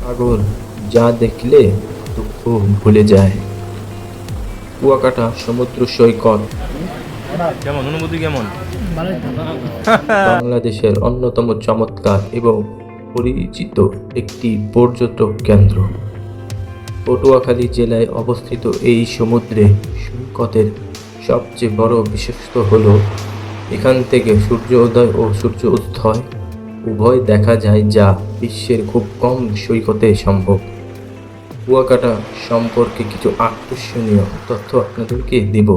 সাগর যা দেখলে দুঃখ ভুলে যায়। কুয়াকাটা সমুদ্র সৈকত কেমন অনুভূতি কেমন? বাংলাদেশের অন্যতম চমৎকার এবং পরিচিত একটি পর্যটক কেন্দ্র। পটুয়াখালী জেলায় অবস্থিত এই সমুদ্রে সৈকতের সবচেয়ে বড় বিশেষত্ব হল এখান থেকে সূর্যোদয় ও সূর্যাস্ত উভয় দেখা যায়, যা বিশ্বের খুব কম সৈকতে সম্ভব। কুয়াকাটা সম্পর্কে কিছু আকর্ষণীয় তথ্য আপনাদেরকে দেব।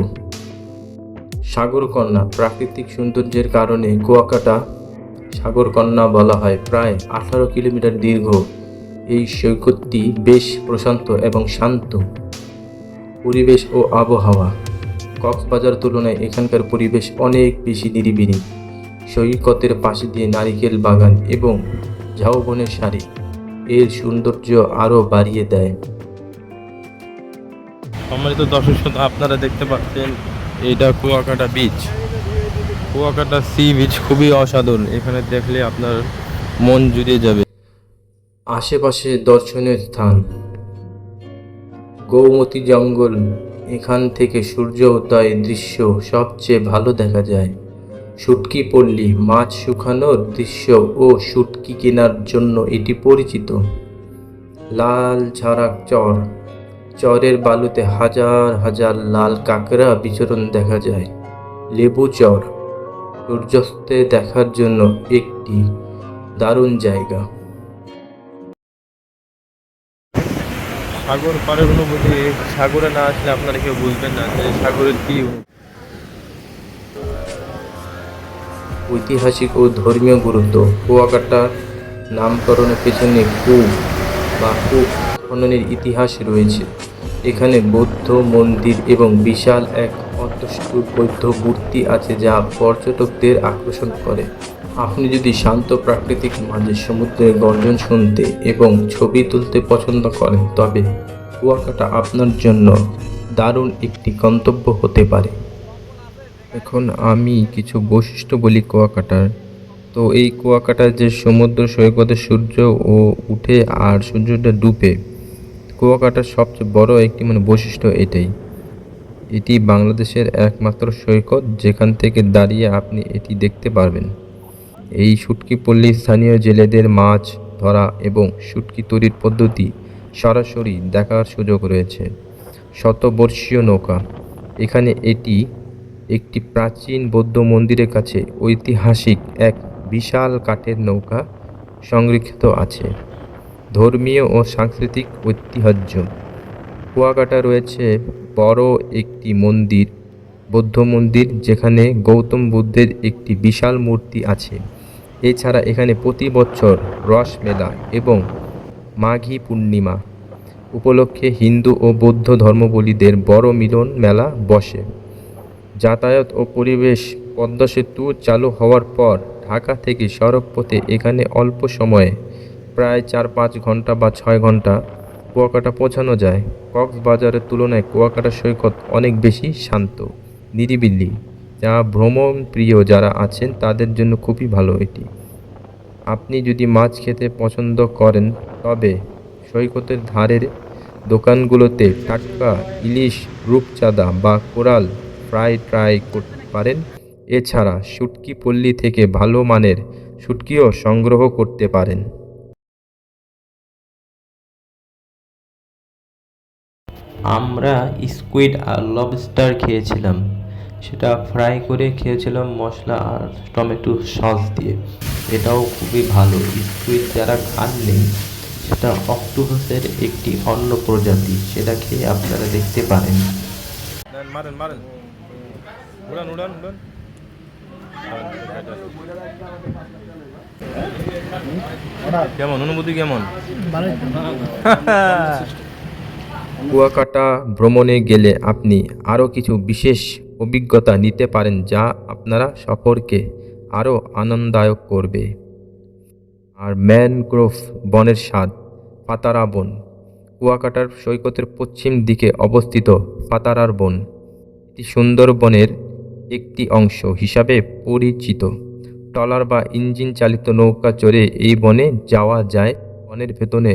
সাগরকন্যা প্রাকৃতিক সৌন্দর্যের কারণে কুয়াকাটা সাগরকন্যা বলা হয়। প্রায় 18 কিলোমিটার দীর্ঘ এই সৈকতটি বেশ প্রশান্ত এবং শান্ত। পরিবেশ ও আবহাওয়া কক্সবাজার তুলনায় এখানকার পরিবেশ অনেক বেশি নিরিবিলি। সৈকতের পাশে দিয়ে নারিকেল বাগান এবং ঝাউবনের সারি এর সৌন্দর্য আরও বাড়িয়ে দেয়। সম্মানিত দর্শক শ্রোতা, আপনারা দেখতে পাচ্ছেন এটা Kuakata beach. Kuakata sea beach খুবই অসাধারণ, এখানে দেখলে আপনার মন জুড়িয়ে যাবে। আশেপাশে দর্শনীয় স্থান গৌমতী জঙ্গল, এখান থেকে সূর্যোদয়ের দৃশ্য সবচেয়ে ভালো দেখা যায়। শুটকি পল্লী, মাছ শুকানোর দৃশ্য ও শুটকি কেনার জন্য এটি পরিচিত। লাল ঝাড়া চর, চরের বালুতে হাজার হাজার লাল কাঁকড়া বিচরণ দেখা যায়। লেবু চর, সূর্যাস্তে দেখার জন্য একটি দারুণ জায়গা। সাগর পাড়ের অনুভূতি, সাগরে না আসলে আপনারা কেউ বুঝবেন না যে সাগরের কি। ঐতিহাসিক ও ধর্মীয় গুরুত্ব কুয়াকাটার নামকরণের পেছনে কূপ খননের ইতিহাস রয়েছে। এখানে বৌদ্ধ মন্দির এবং বিশাল এক অতস্তুর বৌদ্ধ মূর্তি আছে, যা পর্যটকদের আকর্ষণ করে। আপনি যদি শান্ত প্রাকৃতিক মাঝে সমুদ্রের গর্জন শুনতে এবং ছবি তুলতে পছন্দ করেন, তবে কুয়াকাটা আপনার জন্য দারুণ একটি গন্তব্য হতে পারে। এখন আমি কিছু বৈশিষ্ট্য বলি কুয়াকাটার। তো এই কুয়াকাটার যে সমুদ্র সৈকতে সূর্য ও উঠে আর সূর্যটা ডুবে, কুয়াকাটার সবচেয়ে বড় একটি বৈশিষ্ট্য এটাই। এটি বাংলাদেশের একমাত্র সৈকত যেখান থেকে দাঁড়িয়ে আপনি এটি দেখতে পারবেন। এই শুটকি পল্লী স্থানীয় জেলেদের মাছ ধরা এবং শুটকি তৈরির পদ্ধতি সরাসরি দেখার সুযোগ রয়েছে। শতবর্ষীয় নৌকা, এখানে এটি একটি প্রাচীন বৌদ্ধ মন্দিরের কাছে ঐতিহাসিক এক বিশাল কাঠের নৌকা সংরক্ষিত আছে। ধর্মীয় ও সাংস্কৃতিক ঐতিহ্য, কুয়াকাটা রয়েছে বড় একটি মন্দির, বৌদ্ধ মন্দির, যেখানে গৌতম বুদ্ধের একটি বিশাল মূর্তি আছে। এছাড়া এখানে প্রতি বছর রস মেলা এবং মাঘী পূর্ণিমা উপলক্ষে হিন্দু ও বৌদ্ধ ধর্মাবলম্বীদের বড় মিলন মেলা বসে। যাতায়াত ও পরিবেশ, পদ্মা সেতু চালু হওয়ার পর ঢাকা থেকে সড়কপথে এখানে অল্প সময়ে প্রায় 4-5 ঘন্টা বা 6 ঘন্টা কুয়াকাটা পৌঁছানো যায়। কক্সবাজারের তুলনায় কুয়াকাটা সৈকত অনেক বেশি শান্ত, নিরিবিলি, যা ভ্রমণ প্রিয় যারা আছেন তাদের জন্য খুবই ভালো এটি। আপনি যদি মাছ খেতে পছন্দ করেন, তবে সৈকতের ধারের দোকানগুলোতে টাটকা ইলিশ, রূপচাঁদা বা কোরাল ফ্রাই ট্রাই করতে পারেন। এছাড়া শুটকি পল্লী থেকে ভালো মানের শুটকিও সংগ্রহ করতে পারেন। আমরা স্কুইড আর লবস্টার খেয়েছিলাম, সেটা ফ্রাই করে খেয়েছিলাম মশলা আর টমেটো সস দিয়ে। এটাও খুবই ভালো। স্কুইড যারা খাননি, সেটা অক্টোপাসের একটি অন্য প্রজাতি, সেটা খেয়ে আপনারা দেখতে পারেন। মারেন মারেন, উড়ান উড়ান উড়ান। কেমন অনুভূতি কেমন? কুয়াকাটা ভ্রমণে গেলে আপনি আরও কিছু বিশেষ অভিজ্ঞতা নিতে পারেন, যা আপনারা সফরকে আরও আনন্দদায়ক করবে। আর ম্যানগ্রোভ বনের স্বাদ, পাতারা বন, কুয়াকাটার সৈকতের পশ্চিম দিকে অবস্থিত পাতারার বন এটি সুন্দরবনের একটি অংশ হিসাবে পরিচিত। ট্রলার বা ইঞ্জিন চালিত নৌকা চড়ে এই বনে যাওয়া যায়। বনের ভেতরে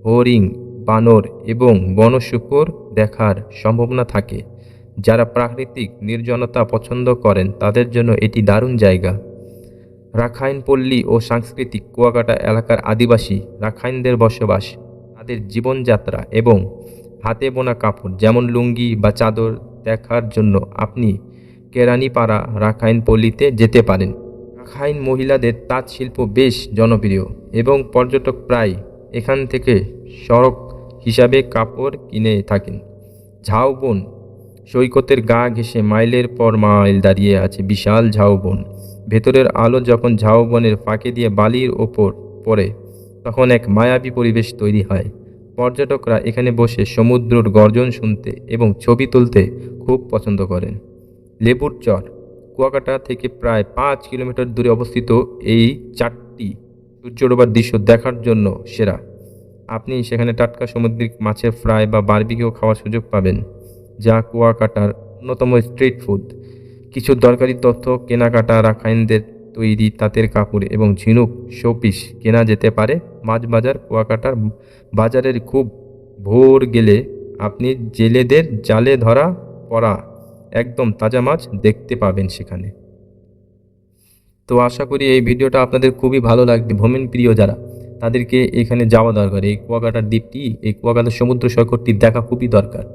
হরিণ, বানর এবং বনশূকর দেখার সম্ভাবনা থাকে। যারা প্রাকৃতিক নির্জনতা পছন্দ করেন তাদের জন্য এটি দারুণ জায়গা। রাখাইন পল্লী ও সাংস্কৃতিক কুয়াকাটা এলাকার আদিবাসী রাখাইনদের বসবাস, তাদের জীবনযাত্রা এবং হাতে বোনা কাপড় যেমন লুঙ্গি বা চাদর দেখার জন্য আপনি কেরানীপাড়া রাখাইন পল্লীতে যেতে পারেন। রাখাইন মহিলাদের তাঁত শিল্প বেশ জনপ্রিয় এবং পর্যটক প্রায় এখান থেকে সড়ক হিসাবে কাপড় কিনে থাকেন। ঝাউবন সৈকতের গা ঘেঁষে মাইলের পর মাইল দাঁড়িয়ে আছে বিশাল ঝাউবন। ভেতরের আলো যখন ঝাউবনের ফাঁকে দিয়ে বালির ওপর পড়ে তখন এক মায়াবী পরিবেশ তৈরি হয়। পর্যটকরা এখানে বসে সমুদ্রের গর্জন শুনতে এবং ছবি তুলতে খুব পছন্দ করেন। লেবুর চর কুয়াকাটা থেকে প্রায় 5 কিলোমিটার দূরে অবস্থিত, এই চারটি সূর্য ডোবার দৃশ্য দেখার জন্য সেরা। আপনি সেখানে টাটকা সামুদ্রিক মাছের ফ্রাই বা বারবিকিউ খাওয়ার সুযোগ পাবেন, যা কুয়াকাটার অন্যতম স্ট্রিট ফুড। কিছু দরকারি তথ্য: কেনাকাটা রাখাইনদের তৈরি তাঁতের কাপড় এবং ঝিনুক শোপিস কেনা যেতে পারে। মাছ বাজার কুয়াকাটার বাজারের খুব ভোর গেলে আপনি জেলেদের জালে ধরা পড়া একদম তাজা মাছ দেখতে পাবেন সেখানে। তো আশা করি এই ভিডিওটা আপনাদের খুবই ভালো লাগবে। ভ্রমণ প্রিয় যারা, তাদেরকে এখানে যাওয়া দরকার। এই কুয়াকাটার দ্বীপটি, এই কুয়াকাটার সমুদ্র সৈকতটি দেখা খুবই দরকার।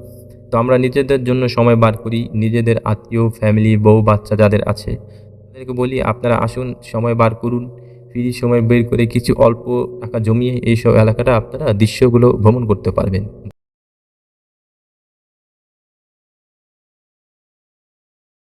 তো আমরা নিজেদের জন্য সময় বার করি, নিজেদের আত্মীয়, ফ্যামিলি, বউ বাচ্চা যাদের আছে তাদেরকে বলি আপনারা আসুন, সময় বার করুন। ফ্রি সময় বের করে কিছু অল্প টাকা জমিয়ে এইসব এলাকাটা আপনারা দৃশ্যগুলো ভ্রমণ করতে পারবেন।